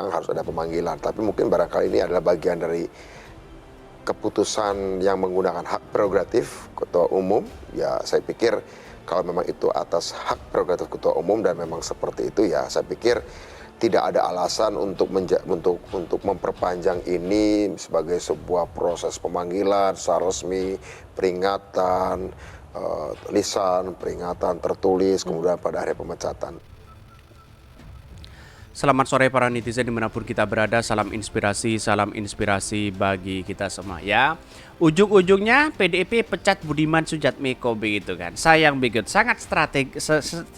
memang harus ada pemanggilan, tapi mungkin barangkali ini adalah bagian dari keputusan yang menggunakan hak prerogatif ketua umum. Ya saya pikir kalau memang itu atas hak prerogatif ketua umum dan memang seperti itu, ya saya pikir tidak ada alasan untuk memperpanjang ini sebagai sebuah proses pemanggilan secara resmi, peringatan, lisan, peringatan tertulis, kemudian pada akhirnya pemecatan. Selamat sore para netizen dimanapun kita berada, salam inspirasi bagi kita semua ya. Ujung-ujungnya PDIP pecat Budiman Sujatmiko begitu kan. Sayang begitu, sangat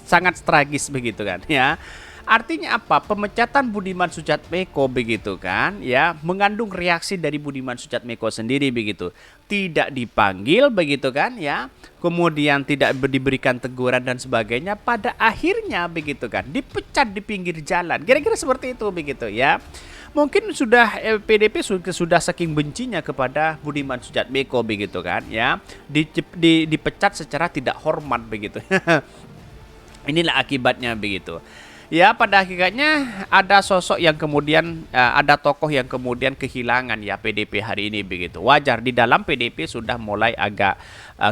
sangat tragis begitu kan ya. Artinya apa? Pemecatan Budiman Sujatmiko begitu kan ya, mengandung reaksi dari Budiman Sujatmiko sendiri begitu. Tidak dipanggil begitu kan ya. Kemudian tidak diberikan teguran dan sebagainya, pada akhirnya begitu kan dipecat di pinggir jalan. Kira-kira seperti itu begitu ya. Mungkin sudah PDP sudah saking bencinya kepada Budiman Sujatmiko begitu kan ya, dipecat secara tidak hormat begitu. Inilah akibatnya begitu. Ya, pada hakikatnya ada sosok yang kemudian ada tokoh yang kemudian kehilangan ya PDP hari ini begitu. Wajar, di dalam PDP sudah mulai agak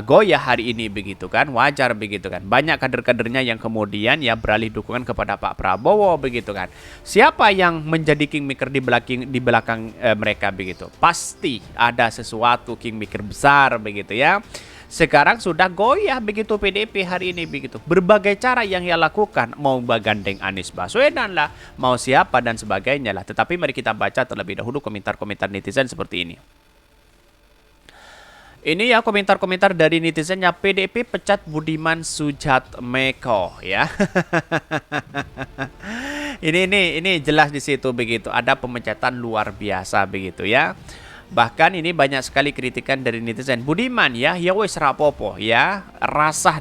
goyah hari ini begitu kan. Wajar begitu kan. Banyak kader-kadernya yang kemudian ya beralih dukungan kepada Pak Prabowo begitu kan. Siapa yang menjadi kingmaker di belakang mereka begitu? Pasti ada sesuatu kingmaker besar begitu ya. Sekarang sudah goyah begitu PDP hari ini begitu. Berbagai cara yang ia lakukan, mau bagandeng Anies Baswedan lah, mau siapa dan sebagainya lah. Tetapi mari kita baca terlebih dahulu komentar-komentar netizen seperti ini. Ini ya komentar-komentar dari netizennya. PDP pecat Budiman Sujatmiko ya. ini jelas di situ begitu. Ada pemecatan luar biasa begitu ya. Bahkan ini banyak sekali kritikan dari netizen. Budiman ya wes rapopo ya, rasah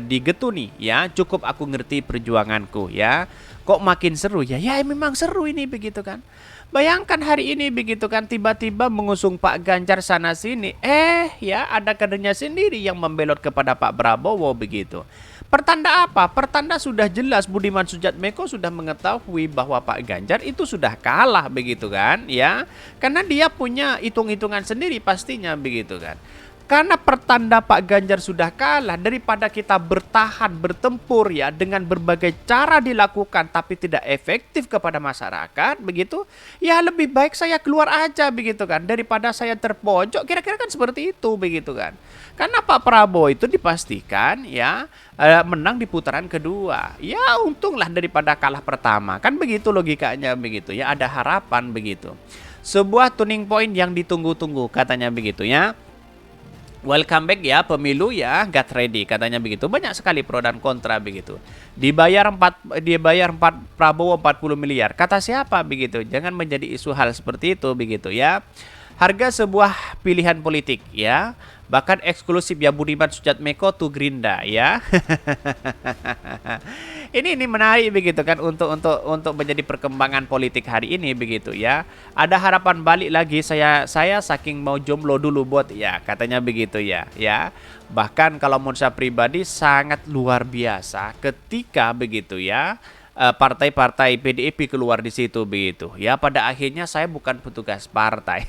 digetuni ya, cukup aku ngerti perjuanganku ya. Kok makin seru ya? Ya memang seru ini begitu kan. Bayangkan hari ini begitu kan, tiba-tiba mengusung Pak Ganjar sana sini. Ya ada kadernya sendiri yang membelot kepada Pak Prabowo begitu. Pertanda apa? Pertanda sudah jelas Budiman Sujatmiko sudah mengetahui bahwa Pak Ganjar itu sudah kalah begitu kan ya. Karena dia punya hitung-hitungan sendiri pastinya begitu kan. Karena pertanda Pak Ganjar sudah kalah, daripada kita bertahan, bertempur ya dengan berbagai cara dilakukan tapi tidak efektif kepada masyarakat begitu, ya lebih baik saya keluar aja begitu kan, daripada saya terpojok. Kira-kira kan seperti itu begitu kan. Karena Pak Prabowo itu dipastikan ya menang di putaran kedua. Ya untunglah daripada kalah pertama. Kan begitu logikanya begitu ya, ada harapan begitu. Sebuah turning point yang ditunggu-tunggu katanya begitu ya. Welcome back ya pemilu ya, get ready katanya begitu. Banyak sekali pro dan kontra begitu. Dibayar 4 Prabowo 40 miliar. Kata siapa begitu? Jangan menjadi isu hal seperti itu begitu ya. Harga sebuah pilihan politik ya. Bahkan eksklusif ya Budiman Sujatmiko to Gerinda ya. ini menarik begitu kan untuk menjadi perkembangan politik hari ini begitu ya. Ada harapan balik lagi, saya saking mau jomblo dulu buat ya katanya begitu ya. Bahkan kalau menurut saya pribadi sangat luar biasa ketika begitu ya. Partai-partai PDIP keluar di situ begitu ya. Pada akhirnya saya bukan petugas partai.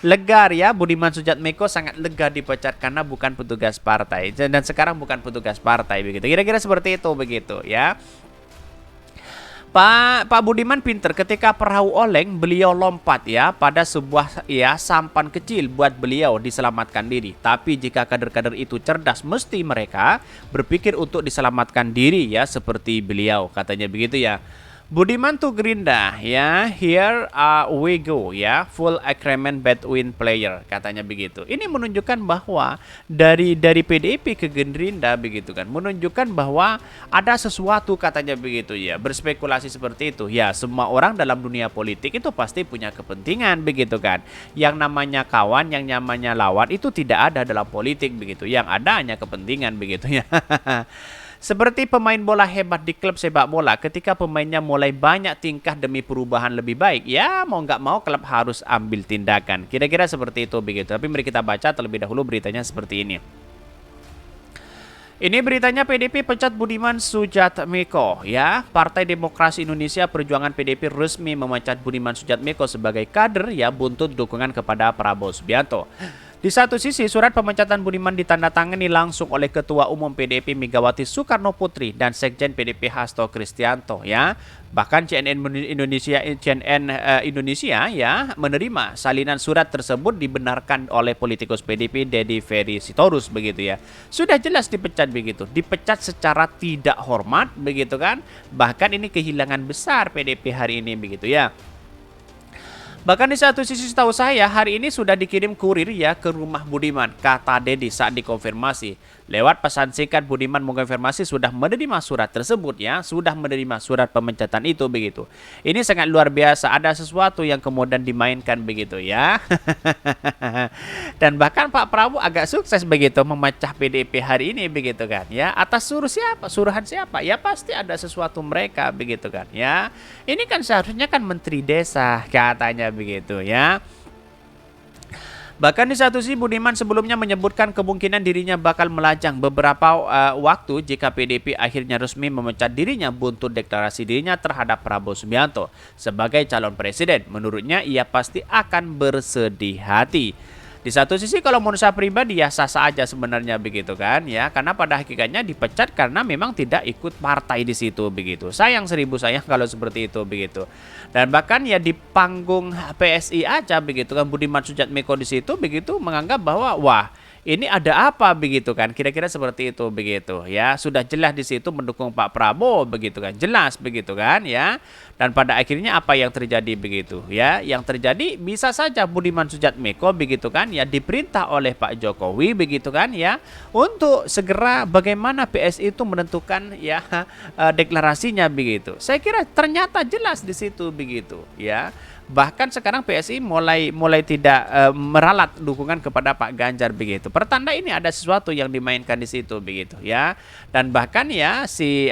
Lega ya, Budiman Sujatmiko sangat lega dipecat karena bukan petugas partai dan sekarang bukan petugas partai begitu. Kira-kira seperti itu begitu ya. Pak Budiman pinter, ketika perahu oleng beliau lompat ya pada sebuah ya sampan kecil buat beliau diselamatkan diri. Tapi jika kader-kader itu cerdas, mesti mereka berpikir untuk diselamatkan diri ya seperti beliau katanya begitu ya. Budiman to Gerinda ya, here we go ya, full agreement between player katanya begitu. Ini menunjukkan bahwa dari PDIP ke Gerinda begitu kan, menunjukkan bahwa ada sesuatu katanya begitu ya. Berspekulasi seperti itu ya, semua orang dalam dunia politik itu pasti punya kepentingan begitu kan. Yang namanya kawan, yang namanya lawan itu tidak ada dalam politik begitu. Yang ada hanya kepentingan begitu ya. Seperti pemain bola hebat di klub sepak bola, ketika pemainnya mulai banyak tingkah demi perubahan lebih baik, ya mau nggak mau klub harus ambil tindakan. Kira-kira seperti itu begitu. Tapi mari kita baca terlebih dahulu beritanya seperti ini. Ini beritanya PDP pecat Budiman Sujatmiko ya. Partai Demokrasi Indonesia Perjuangan PDP resmi memecat Budiman Sujatmiko sebagai kader ya buntut dukungan kepada Prabowo Subianto. Di satu sisi, surat pemecatan Budiman ditandatangani langsung oleh Ketua Umum PDP Megawati Soekarno Putri dan Sekjen PDP Hasto Kristianto ya. Bahkan CNN Indonesia ya menerima salinan surat tersebut dibenarkan oleh politikus PDP Deddy Ferry Sitorus begitu ya. Sudah jelas dipecat begitu, dipecat secara tidak hormat begitu kan. Bahkan ini kehilangan besar PDP hari ini begitu ya. Bahkan di satu sisi setahu saya hari ini sudah dikirim kurir ya ke rumah Budiman, kata Dedi saat dikonfirmasi. Lewat pesan singkat Budiman mengonfirmasi sudah menerima surat tersebut ya, sudah menerima surat pemecatan itu begitu. Ini sangat luar biasa, ada sesuatu yang kemudian dimainkan begitu ya. Dan bahkan Pak Prabowo agak sukses begitu memecah PDP hari ini begitu kan ya. Atas suruhan siapa? Ya pasti ada sesuatu mereka begitu kan ya. Ini kan seharusnya kan Menteri Desa katanya begitu ya. Bahkan di satu sisi Budiman sebelumnya menyebutkan kemungkinan dirinya bakal melajang beberapa waktu jika PDP akhirnya resmi memecat dirinya buntut deklarasi dirinya terhadap Prabowo Subianto sebagai calon presiden. Menurutnya ia pasti akan bersedih hati. Di satu sisi kalau menurut saya pribadi ya sah-sah aja sebenarnya begitu kan ya, karena pada hakikatnya dipecat karena memang tidak ikut partai di situ begitu. Sayang seribu sayang kalau seperti itu begitu. Dan bahkan ya di panggung PSI aja begitu kan Budiman Sujatmiko di situ begitu menganggap bahwa wah ini ada apa begitu kan, kira-kira seperti itu begitu ya. Sudah jelas di situ mendukung Pak Prabowo begitu kan, jelas begitu kan ya. Dan pada akhirnya apa yang terjadi begitu ya, yang terjadi bisa saja Budiman Sujatmiko begitu kan ya diperintah oleh Pak Jokowi begitu kan ya untuk segera bagaimana PSI itu menentukan ya deklarasinya begitu. Saya kira ternyata jelas di situ begitu ya. Bahkan sekarang PSI mulai tidak meralat dukungan kepada Pak Ganjar begitu. Pertanda ini ada sesuatu yang dimainkan di situ begitu ya. Dan bahkan ya si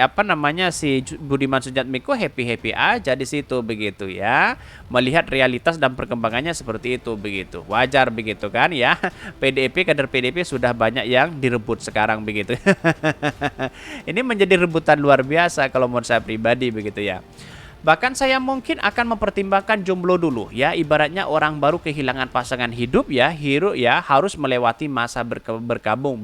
Budiman Sujatmiko happy aja di situ begitu ya. Melihat realitas dan perkembangannya seperti itu begitu. Wajar begitu kan ya. Kader PDP sudah banyak yang direbut sekarang begitu. Ini menjadi rebutan luar biasa kalau menurut saya pribadi begitu ya. Bahkan saya mungkin akan mempertimbangkan jomblo dulu ya, ibaratnya orang baru kehilangan pasangan hidup ya, harus melewati masa berkabung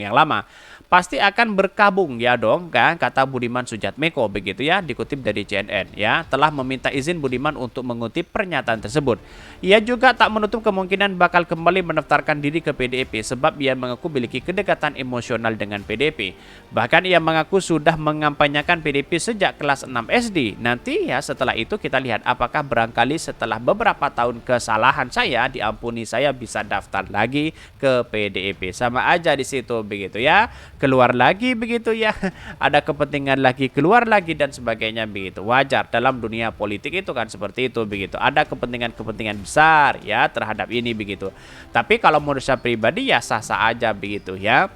yang lama. Pasti akan berkabung ya dong kan, kata Budiman Sujatmiko begitu ya, dikutip dari CNN ya, telah meminta izin Budiman untuk mengutip pernyataan tersebut. Ia juga tak menutup kemungkinan bakal kembali mendaftarkan diri ke PDIP sebab ia mengaku memiliki kedekatan emosional dengan PDIP. Bahkan ia mengaku sudah mengampanyakan PDIP sejak kelas 6 SD. Nanti ya setelah itu kita lihat apakah barangkali setelah beberapa tahun kesalahan saya diampuni, saya bisa daftar lagi ke PDIP. Sama aja di situ begitu ya. Keluar lagi begitu ya, ada kepentingan lagi, keluar lagi dan sebagainya begitu. Wajar dalam dunia politik itu kan seperti itu begitu. Ada kepentingan besar ya terhadap ini begitu. Tapi kalau menurut saya pribadi ya sah-sah aja begitu ya.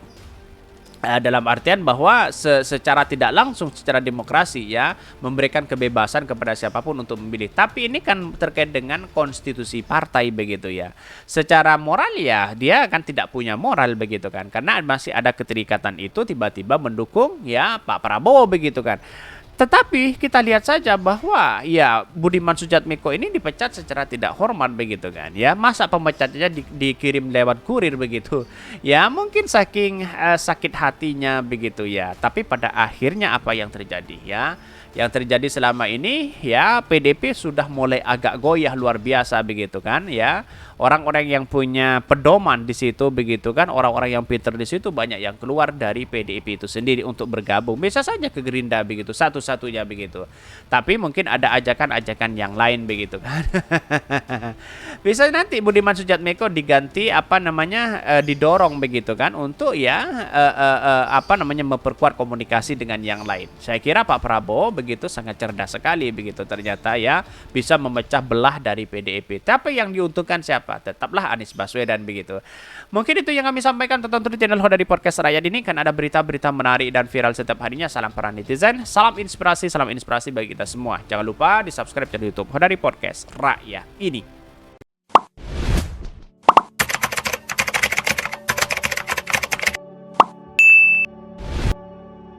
Dalam artian bahwa secara tidak langsung secara demokrasi ya memberikan kebebasan kepada siapapun untuk memilih. Tapi ini kan terkait dengan konstitusi partai begitu ya. Secara moral ya dia kan tidak punya moral begitu kan. Karena masih ada keterikatan itu tiba-tiba mendukung ya Pak Prabowo begitu kan. Tetapi kita lihat saja bahwa ya Budiman Sujatmiko ini dipecat secara tidak hormat begitu kan ya. Masa pemecatnya dikirim lewat kurir begitu. Ya mungkin saking sakit hatinya begitu ya. Tapi pada akhirnya apa yang terjadi ya? Yang terjadi selama ini ya PDP sudah mulai agak goyah luar biasa begitu kan ya. Orang-orang yang punya pedoman di situ begitu kan, orang-orang yang pintar di situ banyak yang keluar dari PDIP itu sendiri untuk bergabung. Bisa saja ke Gerindra begitu, satu-satunya begitu. Tapi mungkin ada ajakan-ajakan yang lain begitu kan. Bisa nanti Budiman Sujatmiko diganti didorong begitu kan untuk ya memperkuat komunikasi dengan yang lain. Saya kira Pak Prabowo begitu sangat cerdas sekali begitu ternyata ya bisa memecah belah dari PDIP. Tapi yang diuntungkan siapa? Tetaplah Anies Baswedan begitu. Mungkin itu yang kami sampaikan. Tonton terus channel Hodari Podcast Rakyat ini kan ada berita-berita menarik dan viral setiap harinya. Salam para netizen, salam inspirasi bagi kita semua. Jangan lupa di subscribe channel YouTube Hodari Podcast Rakyat ini.